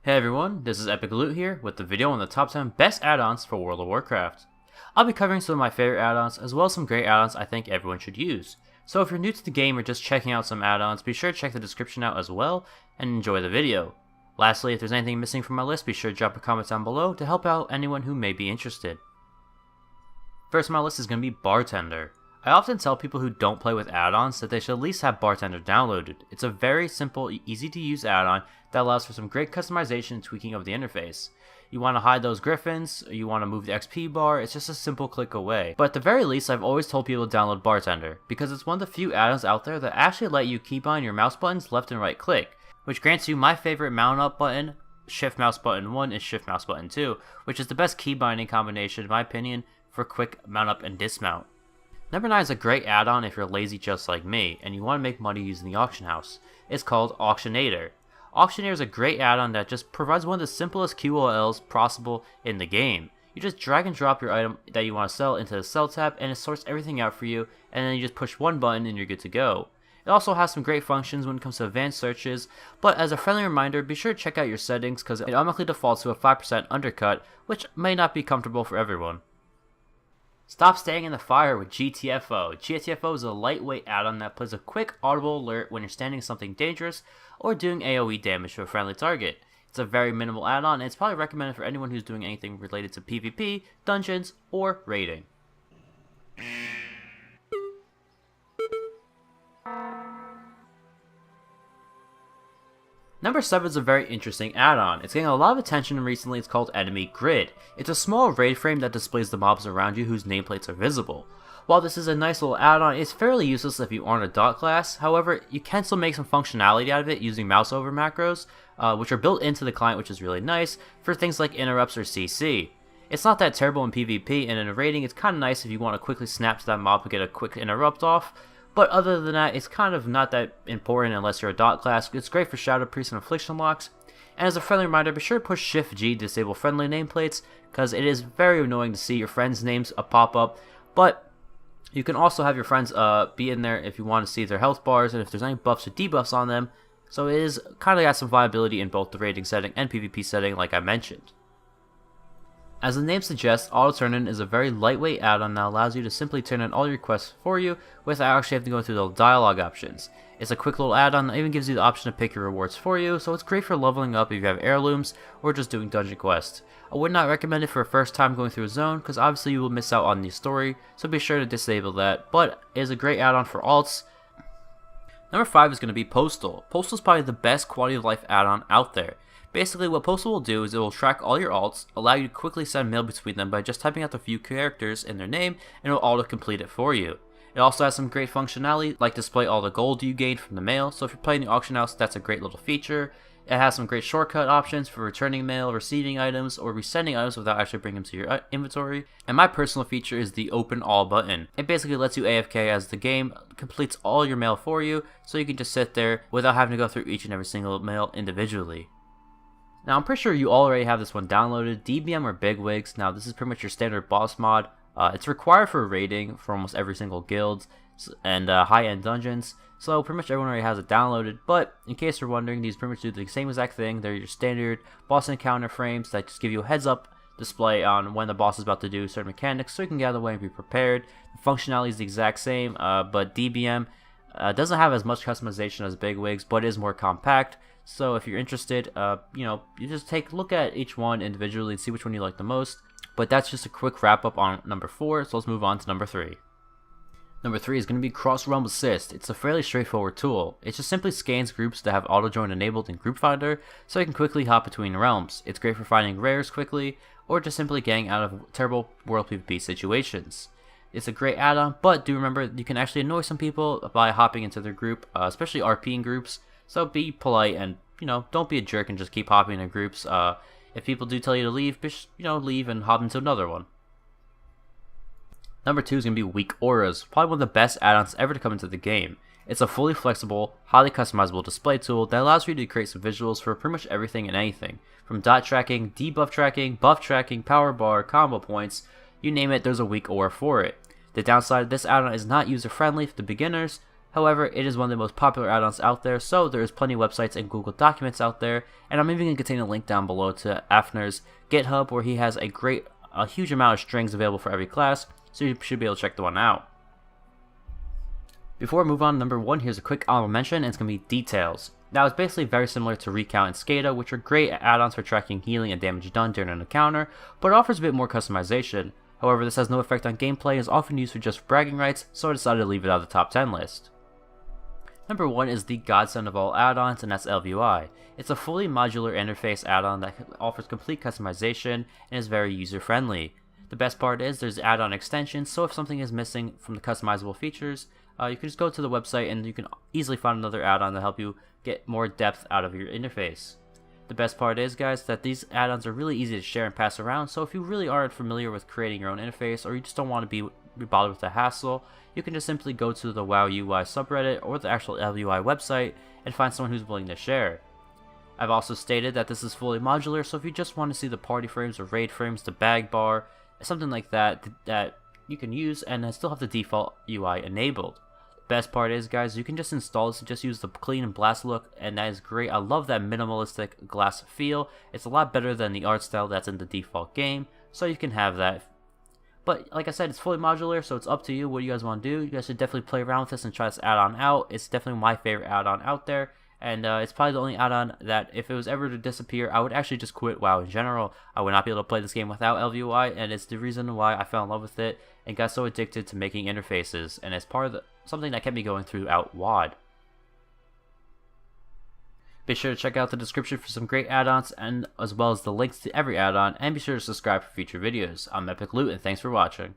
Hey everyone, this is Epic Loot here with the video on the top 10 best add-ons for World of Warcraft. I'll be covering some of my favorite add-ons as well as some great add-ons I think everyone should use. So if you're new to the game or just checking out some add-ons, be sure to check the description out as well and enjoy the video. Lastly, if there's anything missing from my list, be sure to drop a comment down below to help out anyone who may be interested. First on my list is going to be Bartender. I often tell people who don't play with add-ons that they should at least have Bartender downloaded. It's a very simple, easy to use add-on that allows for some great customization and tweaking of the interface. You want to hide those griffins, or you want to move the XP bar, it's just a simple click away. But at the very least, I've always told people to download Bartender, because it's one of the few add-ons out there that actually let you keybind your mouse buttons left and right click, which grants you my favorite mount up button, Shift Mouse Button 1 and Shift Mouse Button 2, which is the best keybinding combination in my opinion for quick mount up and dismount. Number 9 is a great add-on if you're lazy just like me, and you want to make money using the auction house. It's called Auctionator. Auctionator is a great add-on that just provides one of the simplest QOLs possible in the game. You just drag and drop your item that you want to sell into the sell tab and it sorts everything out for you, and then you just push one button and you're good to go. It also has some great functions when it comes to advanced searches, but as a friendly reminder, be sure to check out your settings because it automatically defaults to a 5% undercut, which may not be comfortable for everyone. Stop staying in the fire with GTFO. GTFO is a lightweight add-on that plays a quick audible alert when you're standing in something dangerous or doing AoE damage to a friendly target. It's a very minimal add-on and it's probably recommended for anyone who's doing anything related to PvP, dungeons, or raiding. Number 7 is a very interesting add-on. It's getting a lot of attention recently. It's called Enemy Grid. It's a small raid frame that displays the mobs around you whose nameplates are visible. While this is a nice little add-on, it's fairly useless if you aren't a dot class. However, you can still make some functionality out of it using mouse over macros, which are built into the client, which is really nice for things like interrupts or CC. It's not that terrible in PvP, and in raiding it's kind of nice if you want to quickly snap to that mob to get a quick interrupt off. But other than that, it's kind of not that important unless you're a dot class. It's great for Shadow Priest and Affliction locks. And as a friendly reminder, be sure to push Shift G to disable friendly nameplates, because it is very annoying to see your friends' names pop up. But you can also have your friends be in there if you want to see their health bars and if there's any buffs or debuffs on them. So it is kind of got some viability in both the raiding setting and PvP setting like I mentioned. As the name suggests, Auto Turn-In is a very lightweight add-on that allows you to simply turn in all your quests for you without actually having to go through the dialogue options. It's a quick little add-on that even gives you the option to pick your rewards for you, so it's great for leveling up if you have heirlooms or just doing dungeon quests. I would not recommend it for a first time going through a zone because obviously you will miss out on the story, so be sure to disable that, but it is a great add-on for alts. Number 5 is going to be Postal. Postal is probably the best quality of life add-on out there. Basically, what Postal will do is it will track all your alts, allow you to quickly send mail between them by just typing out the few characters in their name, and it will auto-complete it for you. It also has some great functionality, like display all the gold you gained from the mail, so if you're playing the auction house, that's a great little feature. It has some great shortcut options for returning mail, receiving items, or resending items without actually bringing them to your inventory. And my personal feature is the Open All button. It basically lets you AFK as the game completes all your mail for you, so you can just sit there without having to go through each and every single mail individually. Now I'm pretty sure you already have this one downloaded, DBM or Bigwigs. Now this is pretty much your standard boss mod. It's required for raiding for almost every single guild and high-end dungeons, so pretty much everyone already has it downloaded, but in case you're wondering, these pretty much do the same exact thing. They're your standard boss encounter frames that just give you a heads up display on when the boss is about to do certain mechanics so you can get out of the way and be prepared. The functionality is the exact same, but DBM doesn't have as much customization as Bigwigs, but it is more compact. So if you're interested, you just take a look at each one individually and see which one you like the most. But that's just a quick wrap up on number 4, so let's move on to number 3. Number 3 is going to be Cross Realm Assist. It's a fairly straightforward tool. It just simply scans groups that have auto join enabled in Group Finder, so you can quickly hop between realms. It's great for finding rares quickly, or just simply getting out of terrible world PvP situations. It's a great add-on, but do remember you can actually annoy some people by hopping into their group, especially RPing groups. So be polite and, don't be a jerk and just keep hopping in groups. If people do tell you to leave, leave and hop into another one. Number 2 is going to be WeakAuras, probably one of the best add-ons ever to come into the game. It's a fully flexible, highly customizable display tool that allows you to create some visuals for pretty much everything and anything. From dot tracking, debuff tracking, buff tracking, power bar, combo points, you name it, there's a WeakAura for it. The downside of this add-on is not user-friendly for the beginners, However, it is one of the most popular add-ons out there, so there is plenty of websites and Google Documents out there, and I'm even going to contain a link down below to Afenar's GitHub, where he has a huge amount of strings available for every class, so you should be able to check the one out. Before we move on to number 1, here's a quick honorable mention, and it's going to be Details. Now, it's basically very similar to Recount and SCADA, which are great add-ons for tracking healing and damage done during an encounter, but it offers a bit more customization. However, this has no effect on gameplay and is often used for just bragging rights, so I decided to leave it out of the top 10 list. Number 1 is the godsend of all add-ons, and that's LVUI. It's a fully modular interface add-on that offers complete customization and is very user-friendly. The best part is there's add-on extensions, so if something is missing from the customizable features, you can just go to the website and you can easily find another add-on to help you get more depth out of your interface. The best part is, guys, that these add-ons are really easy to share and pass around, so if you really aren't familiar with creating your own interface or you just don't want to be bothered with the hassle, you can just simply go to the WoW UI subreddit or the actual LVUI website and find someone who's willing to share. I've also stated that this is fully modular, so if you just want to see the party frames or raid frames, the bag bar, something like that you can use and still have the default UI enabled. Best part is, guys, you can just install this and just use the clean and blast look, and that is great. I love that minimalistic glass feel. It's a lot better than the art style that's in the default game, so you can have that. But like I said, it's fully modular, so it's up to you what you guys want to do. You guys should definitely play around with this and try this add-on out. It's definitely my favorite add-on out there, and it's probably the only add-on that if it was ever to disappear, I would actually just quit WoW in general. I would not be able to play this game without LVUI, and it's the reason why I fell in love with it and got so addicted to making interfaces, and it's part of something that kept me going throughout WoD. Be sure to check out the description for some great add-ons, and as well as the links to every add-on, and be sure to subscribe for future videos. I'm Epic Loot, and thanks for watching.